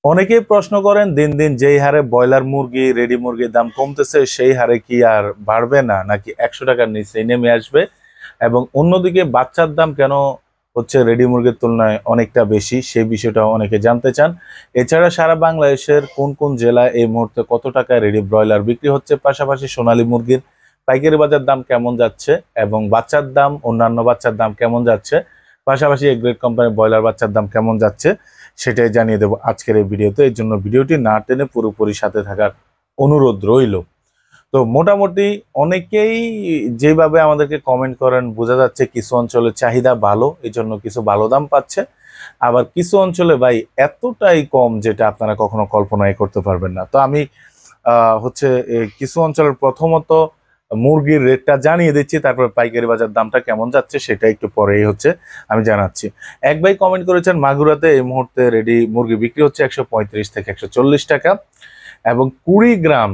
অনেকেই প্রশ্ন করেন দিন দিন যেই হারে ব্রয়লার মুরগি রেডি মুরগির দাম কমতেছে সেই হারে কি আর বাড়বে না নাকি 100 টাকার নিচে নেমে আসবে। এবং অন্যদিকে বাচ্চার দাম কেন হচ্ছে রেডি মুরগির তুলনায় অনেকটা বেশি সেই বিষয়টা অনেকে জানতে চান। এছাড়া সারা বাংলাদেশের কোন কোন জেলায় এই মুহূর্তে কত টাকায় রেডি ব্রয়লার বিক্রি হচ্ছে, পাশাপাশি সোনালী মুরগির পাইকারি বাজার দাম কেমন যাচ্ছে এবং বাচ্চার দাম অন্যান্য বাচ্চার দাম কেমন যাচ্ছে, পাশাপাশি এ গ্রেড কোম্পানির ব্রয়লার বাচ্চার দাম কেমন যাচ্ছে সেটাই জানিয়ে দেবো আজকের এই ভিডিওতে। এর জন্য ভিডিওটি না টেনে পুরোপুরি সাথে থাকার অনুরোধ রইল। তো মোটামুটি অনেকেই যেভাবে আমাদেরকে কমেন্ট করেন বোঝা যাচ্ছে কিছু অঞ্চলে চাহিদা ভালো, এই জন্য কিছু ভালো দাম পাচ্ছে, আবার কিছু অঞ্চলে ভাই এতটাই কম যেটা আপনারা কখনো কল্পনাই করতে পারবেন না। তো আমি কিছু অঞ্চলের প্রথমত মুরগির রেটটা জানিয়ে দিচ্ছি, তারপর পাইকারি বাজার দামটা কেমন যাচ্ছে সেটা একটু পরেই আমি জানাচ্ছি। এক ভাই কমেন্ট করেছেন মাগুরাতে এই মুহূর্তে রেডি মুরগি বিক্রি হচ্ছে 135 থেকে 140 টাকা, এবং 20 গ্রাম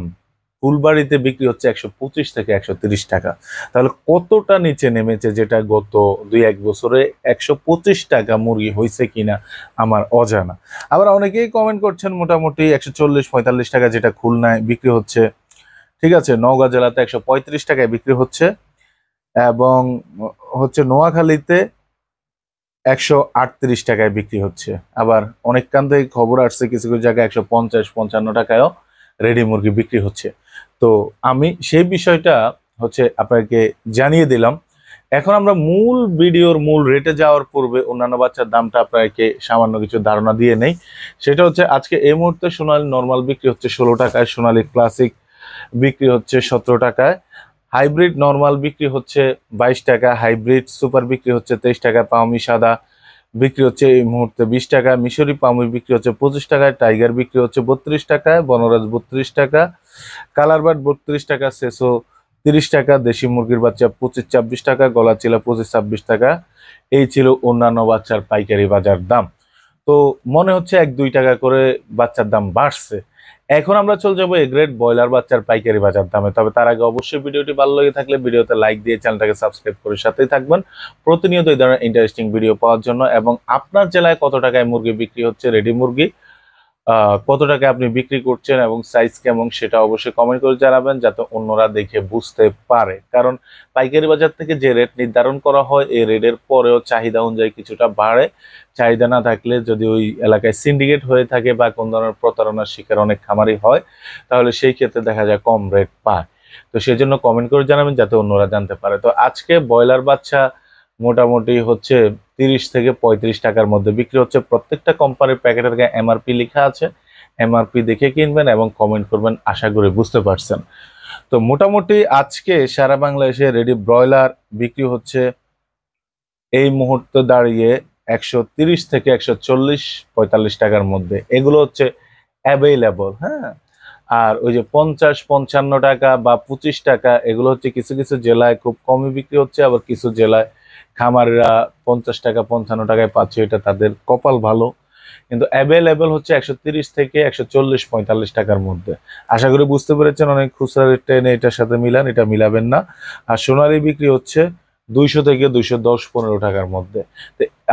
ফুলবাড়িতে বিক্রি হচ্ছে 125 থেকে 130 টাকা। তাহলে কতটা নিচে নেমেছে, যেটা গত 2-1 বছরে 125 টাকা মুরগি হয়েছে কিনা আমার অজানা। আবার অনেকেই কমেন্ট করছেন মোটামুটি 140-45 টাকা যেটা খুলনায় বিক্রি হচ্ছে, ঠিক আছে, নওগাঁ জেলাতে 135 টাকায় বিক্রি হচ্ছে, এবং নোয়াখালীতে 138 টাকায় বিক্রি হচ্ছে। আবার অনেক কান থেকে খবর আসছে কিছু কিছু জায়গায় 150-55 টাকায়ও রেডি মুরগি বিক্রি হচ্ছে। তো আমি সেই বিষয়টা আপনাকে জানিয়ে দিলাম। এখন আমরা মূল ভিডিওর মূল রেটে যাওয়ার পূর্বে অন্যান্য বাচ্চার দামটা আপনাকে সামান্য কিছু ধারণা দিয়ে নেই। সেটা হচ্ছে আজকে এই মুহূর্তে সোনালী নর্মাল বিক্রি হচ্ছে 16 টাকায়, সোনালী ক্লাসিক বিক্রি হচ্ছে 17 টাকায়, হাইব্রিড নর্মাল বিক্রি হচ্ছে 22 টাকা, হাইব্রিড সুপার বিক্রি হচ্ছে 23 টাকা, পাওমি সাদা বিক্রি হচ্ছে এই মুহূর্তে 20 টাকা, মিশরি পাউমি বিক্রি হচ্ছে 25 টাকায়, টাইগার বিক্রি হচ্ছে 32 টাকায়, বনরাজ 32 টাকা, কালারবার্ড 32 টাকা, সেসো 30 টাকা, দেশি মুরগির বাচ্চা 25-26 টাকা, গলা চিলা 25-26 টাকা। এই ছিল অন্যান্য বাচ্চার পাইকারি বাজার দাম। তো মনে হচ্ছে 1-2 টাকা করে বাচ্চার দাম বাড়ছে। এখন আমরা চলে যাবো এ গ্রেড ব্রয়লার বাচ্চার পাইকারি বাজার দামে। তবে তার আগে অবশ্যই ভিডিওটি ভালো লেগে থাকলে ভিডিওতে লাইক দিয়ে চ্যানেলটাকে সাবস্ক্রাইব করে সাথেই থাকবেন প্রতিনিয়ত এই ধরনের ইন্টারেস্টিং ভিডিও পাওয়ার জন্য। এবং আপনার জেলায় কত টাকায় মুরগি বিক্রি হচ্ছে, রেডি মুরগি কত টাকায় আপনি বিক্রি করছেন এবং সাইজ কেমন সেটা অবশ্যই কমেন্ট করে জানাবেন, যাতে অন্যরা দেখে বুঝতে পারে। কারণ পাইকারি বাজার থেকে যে রেট নির্ধারণ করা হয় এই রেটের পরেও চাহিদা অনুযায়ী কিছুটা বাড়ে। চাহিদা না থাকলে যদি ওই এলাকায় সিন্ডিকেট হয়ে থাকে বা কোন ধরনের প্রতারণার শিকার অনেক খামারি হয়, তাহলে সেই ক্ষেত্রে দেখা যায় কম রেট পায়। তো সেই জন্য কমেন্ট করে জানাবেন যাতে অন্যরা জানতে পারে। তো আজকে ব্রয়লার বাচ্চা মোটামুটি 30 থেকে 35 টাকার মধ্যে বিক্রি হচ্ছে। প্রত্যেকটা কোম্পানির প্যাকেটের গায়ে এমআরপি লেখা আছে, এমআরপি দেখে কিনবেন এবং কমেন্ট করবেন, আশা করি বুঝতে পারছেন। তো মোটামুটি আজকে সারা বাংলাদেশে রেডি ব্রয়লার বিক্রি হচ্ছে এই মুহূর্তে দাঁড়িয়ে 130 থেকে 140-45 টাকার মধ্যে। এগুলো হচ্ছে অ্যাভেইলেবল, হ্যাঁ। আর ওই যে 50-55 টাকা বা 25 টাকা এগুলো হচ্ছে কিছু কিছু জেলায় খুব কমই বিক্রি হচ্ছে, আবার কিছু জেলায় খামারিরা 50 টাকা 55 টাকায় পাচ্ছে, এটা তাদের কপাল ভালো। কিন্তু অ্যাভেলেবেল হচ্ছে 130 থেকে 140-45 টাকার মধ্যে। আশা করি বুঝতে পেরেছেন। অনেক খুচরা রেটটা এনে এটার সাথে মিলান, এটা মিলাবেন না। আর সোনালী বিক্রি হচ্ছে 200 থেকে 210-15 টাকার মধ্যে।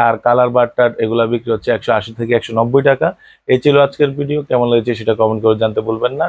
আর কালার বাট্টার এগুলা বিক্রি হচ্ছে 180 থেকে 190 টাকা। এই ছিল আজকের ভিডিও, কেমন লেগেছে সেটা কমেন্ট করে জানতে ভুলবেন না।